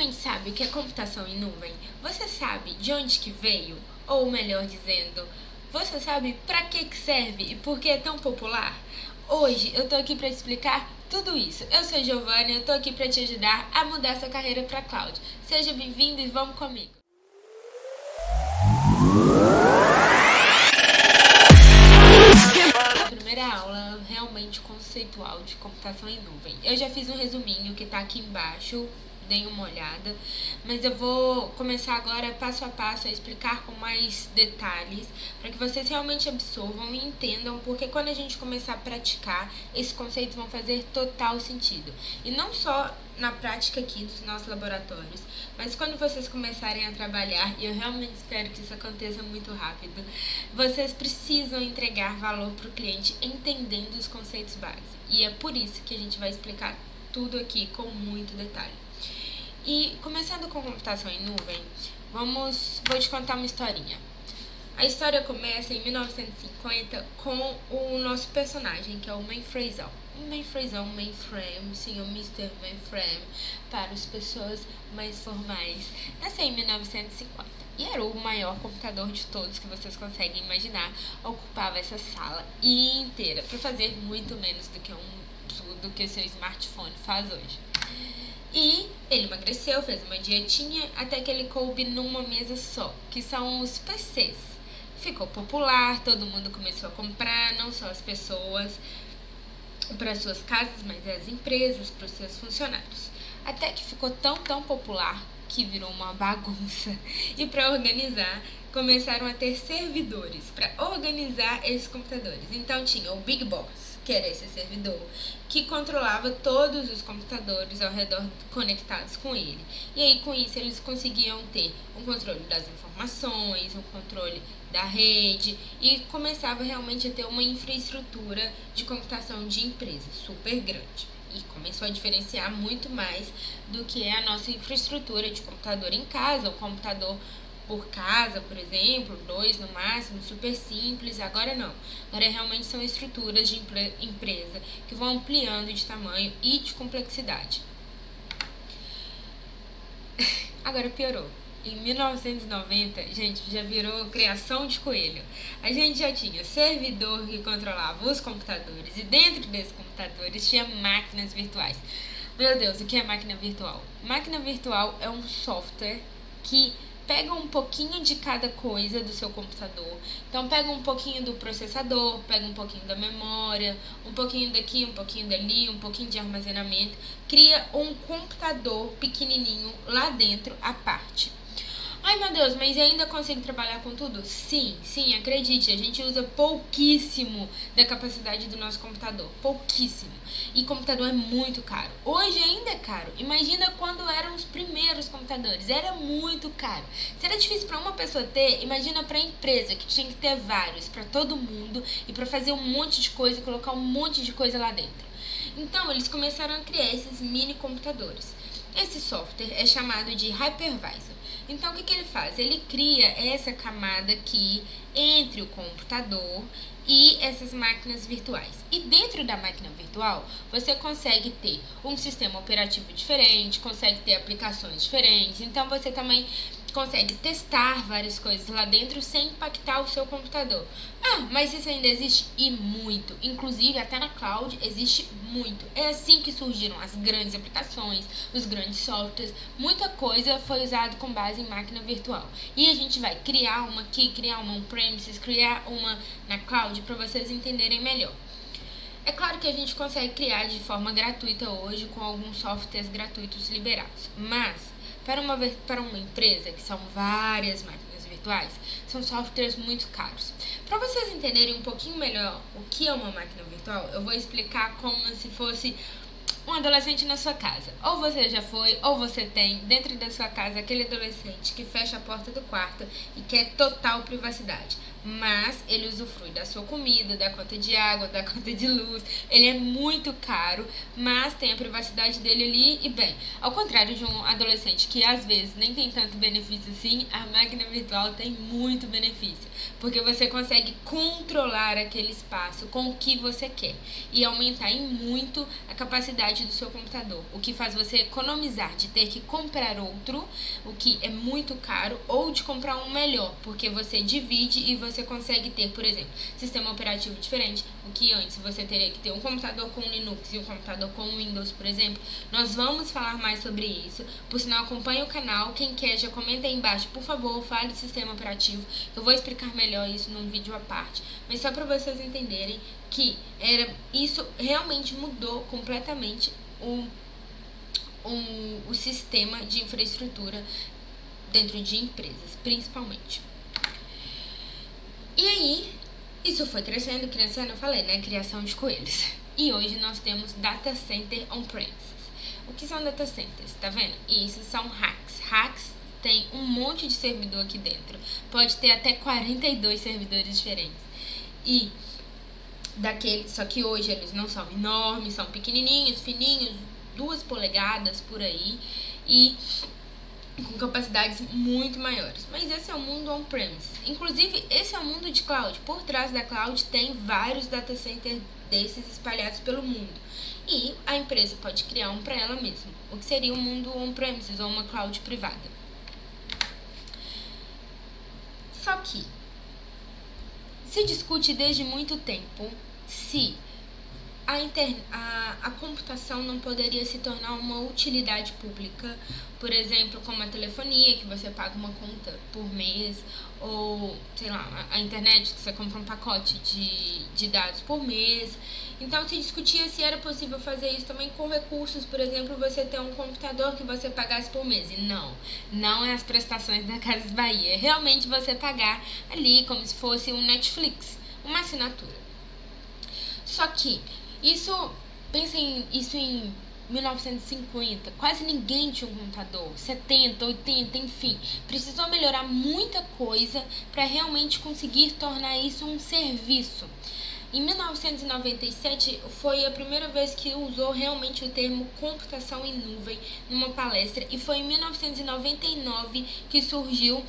realmente sabe o que é computação em nuvem? Você sabe de onde que veio? Ou melhor dizendo, você sabe para que serve e por que é tão popular? Hoje eu tô aqui para explicar tudo isso. Eu sou a Giovanna e eu tô aqui para te ajudar a mudar sua carreira para cloud. Seja bem-vindo e vamos comigo. A primeira aula realmente conceitual de computação em nuvem. Eu já fiz um resuminho que tá aqui embaixo, deem uma olhada, mas eu vou começar agora passo a passo a explicar com mais detalhes para que vocês realmente absorvam e entendam, porque quando a gente começar a praticar, esses conceitos vão fazer total sentido. E não só na prática aqui dos nossos laboratórios, mas quando vocês começarem a trabalhar, e eu realmente espero que isso aconteça muito rápido, vocês precisam entregar valor para o cliente entendendo os conceitos básicos. E é por isso que a gente vai explicar tudo aqui com muito detalhe. E começando com computação em nuvem, vou te contar uma historinha. A história começa em 1950 com o nosso personagem, que é o Mainframe. Mainframe, sim, o Mr. Mainframe, para as pessoas mais formais. Nasceu em 1950 e era o maior computador de todos que vocês conseguem imaginar. Ocupava essa sala inteira para fazer muito menos do que seu smartphone faz hoje. E ele emagreceu, fez uma dietinha, até que ele coube numa mesa só, que são os PCs. Ficou popular, todo mundo começou a comprar, não só as pessoas para suas casas, mas as empresas, para os seus funcionários. Até que ficou tão popular que virou uma bagunça. E para organizar, começaram a ter servidores para organizar esses computadores. Então tinha o Big Boss, que era esse servidor, que controlava todos os computadores ao redor conectados com ele. E aí, com isso, eles conseguiam ter um controle das informações, um controle da rede e começava realmente a ter uma infraestrutura de computação de empresa super grande. E começou a diferenciar muito mais do que é a nossa infraestrutura de computador em casa, o computador por casa, por exemplo, 2 no máximo, super simples. Agora não. Agora realmente são estruturas de empresa que vão ampliando de tamanho e de complexidade. Agora piorou. Em 1990, gente, já virou criação de coelho. A gente já tinha servidor que controlava os computadores e dentro desses computadores tinha máquinas virtuais. Meu Deus, o que é máquina virtual? Máquina virtual é um software que pega um pouquinho de cada coisa do seu computador. Então pega um pouquinho do processador, pega um pouquinho da memória, um pouquinho daqui, um pouquinho dali, um pouquinho de armazenamento, cria um computador pequenininho lá dentro à parte. Ai meu Deus, mas ainda consigo trabalhar com tudo? Sim, acredite, a gente usa pouquíssimo da capacidade do nosso computador, pouquíssimo. E computador é muito caro. Hoje ainda é caro. Imagina quando eram os primeiros computadores, era muito caro. Se era difícil para uma pessoa ter, imagina para a empresa que tinha que ter vários para todo mundo e para fazer um monte de coisa, colocar um monte de coisa lá dentro. Então eles começaram a criar esses mini computadores. Esse software é chamado de hypervisor. Então, o que ele faz? Ele cria essa camada aqui entre o computador e essas máquinas virtuais. E dentro da máquina virtual, você consegue ter um sistema operativo diferente, consegue ter aplicações diferentes. Então, você também consegue testar várias coisas lá dentro sem impactar o seu computador. Mas isso ainda existe e muito. Inclusive, até na cloud existe muito. É assim que surgiram as grandes aplicações, os grandes softwares. Muita coisa foi usada com base em máquina virtual. E a gente vai criar uma aqui, criar uma on-premises, criar uma na cloud para vocês entenderem melhor. É claro que a gente consegue criar de forma gratuita hoje com alguns softwares gratuitos liberados. Mas para uma empresa, que são várias máquinas virtuais, são softwares muito caros. Para vocês entenderem um pouquinho melhor o que é uma máquina virtual, eu vou explicar como se fosse um adolescente na sua casa. Ou você já foi, ou você tem dentro da sua casa aquele adolescente que fecha a porta do quarto e quer total privacidade. Mas ele usufrui da sua comida, da conta de água, da conta de luz. Ele é muito caro, mas tem a privacidade dele ali. E bem, ao contrário de um adolescente que às vezes nem tem tanto benefício assim, a máquina virtual tem muito benefício. Porque você consegue controlar aquele espaço com o que você quer e aumentar em muito a capacidade qualidade do seu computador, o que faz você economizar de ter que comprar outro, o que é muito caro, ou de comprar um melhor, porque você divide e você consegue ter, por exemplo, sistema operativo diferente, o que antes você teria que ter um computador com Linux e um computador com Windows, por exemplo. Nós vamos falar mais sobre isso. Por sinal, acompanhe o canal. Quem quer, já comenta aí embaixo, por favor, fale de sistema operativo. Eu vou explicar melhor isso num vídeo à parte. Mas só para vocês entenderem que isso realmente mudou completamente o sistema de infraestrutura dentro de empresas, principalmente. E aí, isso foi crescendo, eu falei, né? Criação de coelhos. E hoje nós temos data center on-premises. O que são data centers? Tá vendo? Isso são racks. Racks tem um monte de servidor aqui dentro. Pode ter até 42 servidores diferentes. E só que hoje eles não são enormes, são pequenininhos, fininhos, 2 polegadas por aí. E com capacidades muito maiores. Mas esse é o mundo on-premise. Inclusive, esse é o mundo de cloud. Por trás da cloud tem vários data centers desses espalhados pelo mundo. E a empresa pode criar um para ela mesma, o que seria um mundo on-premises ou uma cloud privada. Só que se discute desde muito tempo se a computação não poderia se tornar uma utilidade pública, por exemplo, como a telefonia, que você paga uma conta por mês, ou, sei lá, a internet, que você compra um pacote de dados por mês. Então, se discutia se era possível fazer isso também com recursos, por exemplo, você ter um computador que você pagasse por mês. E não é as prestações da Casas Bahia, é realmente você pagar ali como se fosse um Netflix, uma assinatura. Só que pensem isso em 1950, quase ninguém tinha um computador, 70, 80, enfim. Precisou melhorar muita coisa para realmente conseguir tornar isso um serviço. Em 1997 foi a primeira vez que usou realmente o termo computação em nuvem numa palestra, e foi em 1999 que surgiu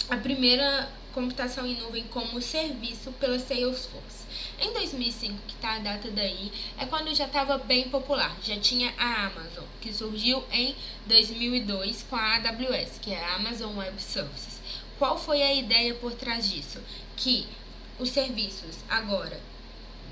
a primeira computação em nuvem como serviço pela Salesforce. Em 2005, que está a data daí, é quando já estava bem popular. Já tinha a Amazon, que surgiu em 2002 com a AWS, que é a Amazon Web Services. Qual foi a ideia por trás disso? Que os serviços agora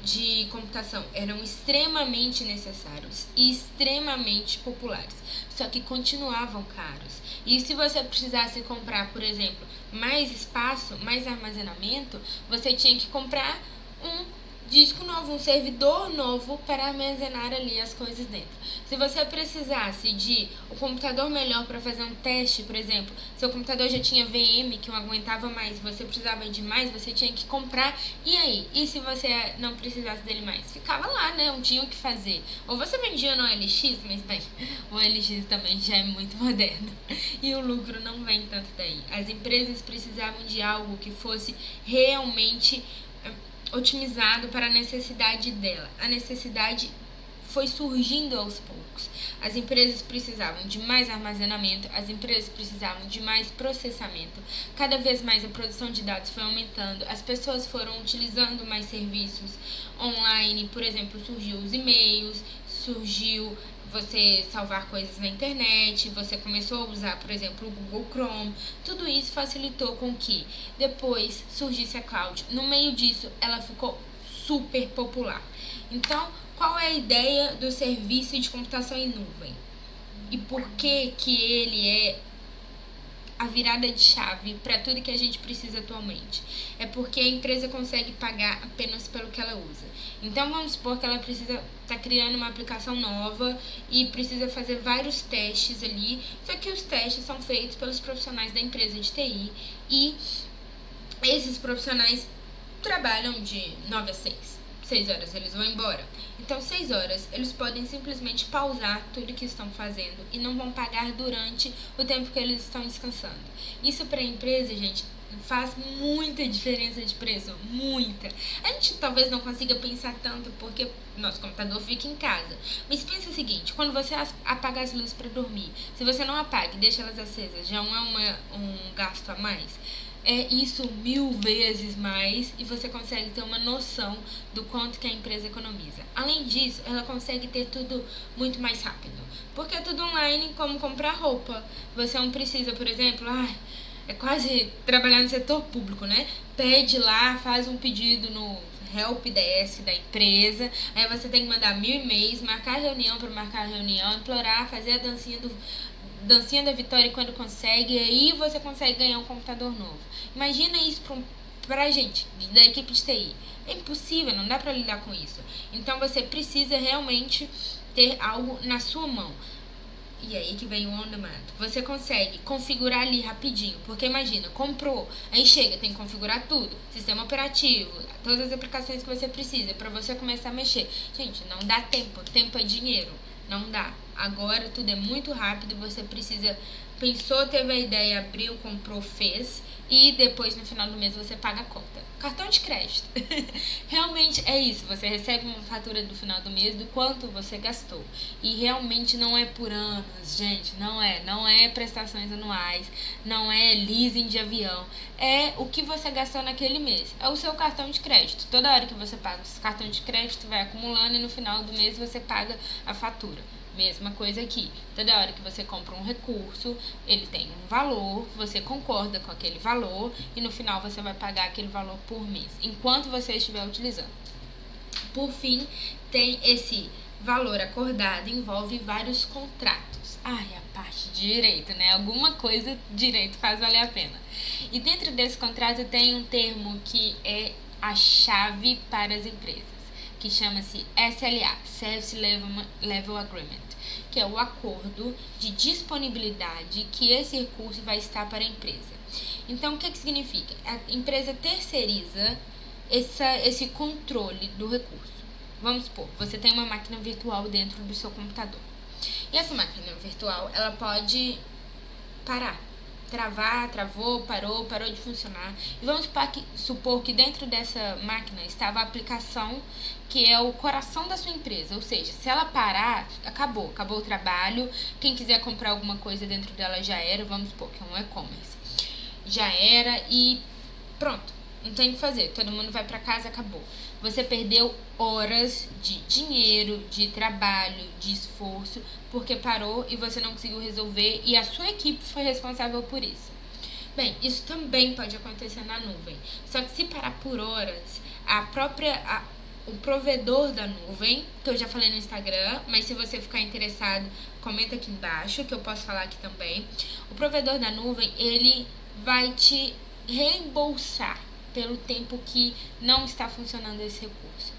de computação eram extremamente necessários e extremamente populares, só que continuavam caros. E se você precisasse comprar, por exemplo, mais espaço, mais armazenamento, você tinha que comprar um disco novo, um servidor novo para armazenar ali as coisas dentro. Se você precisasse de um computador melhor para fazer um teste, por exemplo, seu computador já tinha VM que não aguentava mais, você precisava de mais, você tinha que comprar. E aí? E se você não precisasse dele mais? Ficava lá, né? Não tinha o que fazer. Ou você vendia no OLX, mas bem, o OLX também já é muito moderno e o lucro não vem tanto daí. As empresas precisavam de algo que fosse realmente otimizado para a necessidade dela. A necessidade foi surgindo aos poucos. As empresas precisavam de mais armazenamento, as empresas precisavam de mais processamento. Cada vez mais a produção de dados foi aumentando, as pessoas foram utilizando mais serviços online, por exemplo, surgiu os e-mails, surgiu você salvar coisas na internet, você começou a usar, por exemplo, o Google Chrome. Tudo isso facilitou com que depois surgisse a cloud. No meio disso, ela ficou super popular. Então, qual é a ideia do serviço de computação em nuvem? E por que ele é a virada de chave para tudo que a gente precisa atualmente? É porque a empresa consegue pagar apenas pelo que ela usa. Então vamos supor que ela precisa estar criando uma aplicação nova e precisa fazer vários testes ali, só que os testes são feitos pelos profissionais da empresa de TI e esses profissionais trabalham de 9 a 6. 6 horas eles vão embora. Então, 6 horas eles podem simplesmente pausar tudo que estão fazendo e não vão pagar durante o tempo que eles estão descansando. Isso para a empresa, gente, faz muita diferença de preço, muita. A gente talvez não consiga pensar tanto porque nosso computador fica em casa. Mas pensa o seguinte, quando você apaga as luzes para dormir, se você não apaga e deixa elas acesas, já não é um gasto a mais? é isso 1000 vezes mais e você consegue ter uma noção do quanto que a empresa economiza. Além disso, ela consegue ter tudo muito mais rápido, porque é tudo online, como comprar roupa. Você não precisa, por exemplo, é quase trabalhar no setor público, né? Pede lá, faz um pedido no Help Desk da empresa, aí você tem que mandar 1000 e-mails, marcar reunião para marcar reunião, implorar, fazer a dancinha da vitória quando consegue, e aí você consegue ganhar um computador novo. Imagina isso pra gente, da equipe de TI. É impossível, não dá pra lidar com isso. Então você precisa realmente ter algo na sua mão. E aí que vem o on demand. Você consegue configurar ali rapidinho, porque imagina, comprou, aí chega, tem que configurar tudo, sistema operativo, todas as aplicações que você precisa para você começar a mexer. Gente, não dá tempo é dinheiro, não dá. Agora tudo é muito rápido, você precisa, pensou, teve a ideia, abriu, comprou, fez, e depois no final do mês você paga a conta. Cartão de crédito. Realmente é isso, você recebe uma fatura do final do mês do quanto você gastou. E realmente não é por anos, gente, não é prestações anuais, não é leasing de avião, é o que você gastou naquele mês. É o seu cartão de crédito. Toda hora que você paga esse cartão de crédito vai acumulando e no final do mês você paga a fatura. Mesma coisa aqui, toda hora que você compra um recurso, ele tem um valor, você concorda com aquele valor e no final você vai pagar aquele valor por mês, enquanto você estiver utilizando. Por fim, tem esse valor acordado, envolve vários contratos. A parte de direito, né? Alguma coisa direito faz valer a pena. E dentro desse contrato tem um termo que é a chave para as empresas, que chama-se SLA, Service Level Agreement, que é o acordo de disponibilidade que esse recurso vai estar para a empresa. Então, o que significa? A empresa terceiriza esse controle do recurso. Vamos supor, você tem uma máquina virtual dentro do seu computador. E essa máquina virtual, ela pode parar. Travou, parou de funcionar. E vamos supor que dentro dessa máquina estava a aplicação que é o coração da sua empresa. Ou seja, se ela parar, acabou o trabalho. Quem quiser comprar alguma coisa dentro dela já era, vamos supor que é um e-commerce. Já era e pronto. Não tem o que fazer, todo mundo vai para casa, acabou. Você perdeu horas de dinheiro, de trabalho, de esforço, porque parou e você não conseguiu resolver e a sua equipe foi responsável por isso. Bem, isso também pode acontecer na nuvem. Só que se parar por horas, o provedor da nuvem, que eu já falei no Instagram, mas se você ficar interessado, comenta aqui embaixo, que eu posso falar aqui também. O provedor da nuvem, ele vai te reembolsar pelo tempo que não está funcionando esse recurso.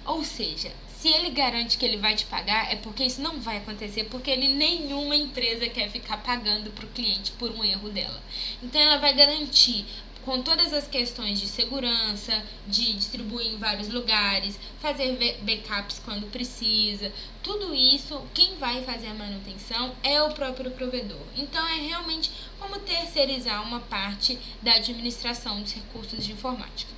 Ou seja, se ele garante que ele vai te pagar, é porque isso não vai acontecer, porque nenhuma empresa quer ficar pagando para o cliente por um erro dela. Então ela vai garantir com todas as questões de segurança, de distribuir em vários lugares, fazer backups quando precisa. Tudo isso, quem vai fazer a manutenção é o próprio provedor. Então é realmente como terceirizar uma parte da administração dos recursos de informática.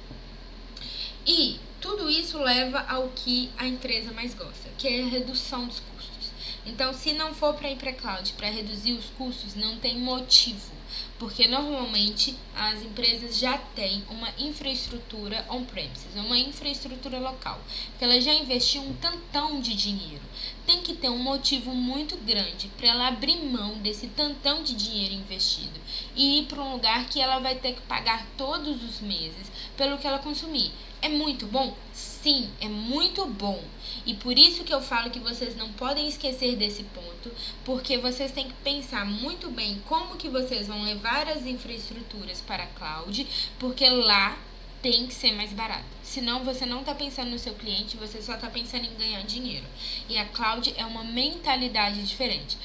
E tudo isso leva ao que a empresa mais gosta, que é a redução dos custos. Então, se não for para ir para a cloud, para reduzir os custos, não tem motivo, porque normalmente as empresas já têm uma infraestrutura on-premises, uma infraestrutura local, que ela já investiu um tantão de dinheiro. Tem que ter um motivo muito grande para ela abrir mão desse tantão de dinheiro investido e ir para um lugar que ela vai ter que pagar todos os meses pelo que ela consumir. É muito bom? Sim, é muito bom. E por isso que eu falo que vocês não podem esquecer desse ponto, porque vocês têm que pensar muito bem como que vocês vão levar as infraestruturas para a cloud, porque lá tem que ser mais barato. Senão você não está pensando no seu cliente, você só está pensando em ganhar dinheiro. E a cloud é uma mentalidade diferente.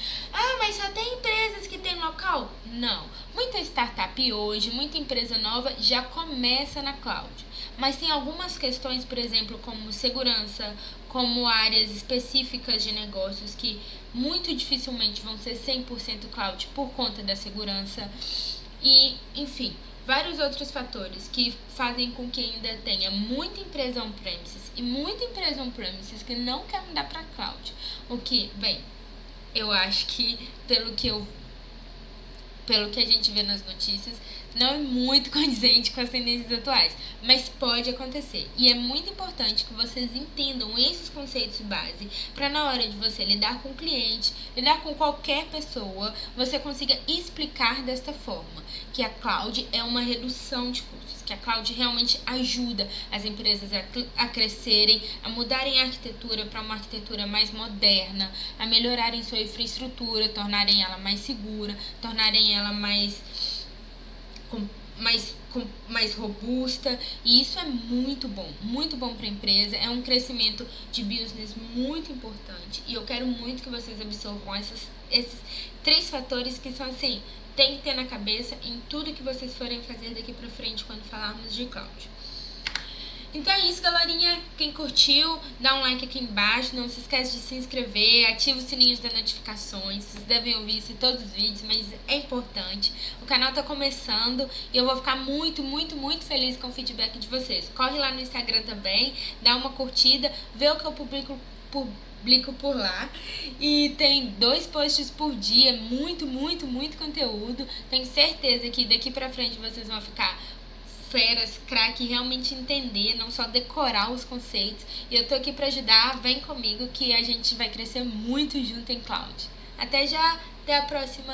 Mas só tem empresas que tem local? Não. Muita startup hoje, muita empresa nova já começa na cloud. Mas tem algumas questões, por exemplo, como segurança, como áreas específicas de negócios que muito dificilmente vão ser 100% cloud por conta da segurança e, enfim, vários outros fatores que fazem com que ainda tenha muita empresa on-premises e muita empresa on-premises que não quer mudar para cloud. O que, bem, eu acho que pelo que a gente vê nas notícias, não é muito condizente com as tendências atuais, mas pode acontecer. E é muito importante que vocês entendam esses conceitos base para na hora de você lidar com o cliente, lidar com qualquer pessoa, você consiga explicar desta forma, que a cloud é uma redução de custos, que a cloud realmente ajuda as empresas a crescerem, a mudarem a arquitetura para uma arquitetura mais moderna, a melhorarem sua infraestrutura, tornarem ela mais segura, tornarem ela mais robusta, e isso é muito bom para a empresa, é um crescimento de business muito importante, e eu quero muito que vocês absorvam esses 3 fatores que são assim, tem que ter na cabeça em tudo que vocês forem fazer daqui pra frente quando falarmos de cloud. Então é isso, galerinha. Quem curtiu, dá um like aqui embaixo. Não se esquece de se inscrever, ativa os sininhos das notificações. Vocês devem ouvir isso em todos os vídeos, mas é importante. O canal tá começando e eu vou ficar muito feliz com o feedback de vocês. Corre lá no Instagram também, dá uma curtida, vê o que eu publico por lá, e tem 2 posts por dia, muito conteúdo. Tenho certeza que daqui pra frente vocês vão ficar feras, craque, realmente entender, não só decorar os conceitos. E eu tô aqui pra ajudar, vem comigo que a gente vai crescer muito junto em cloud. Até já, até a próxima!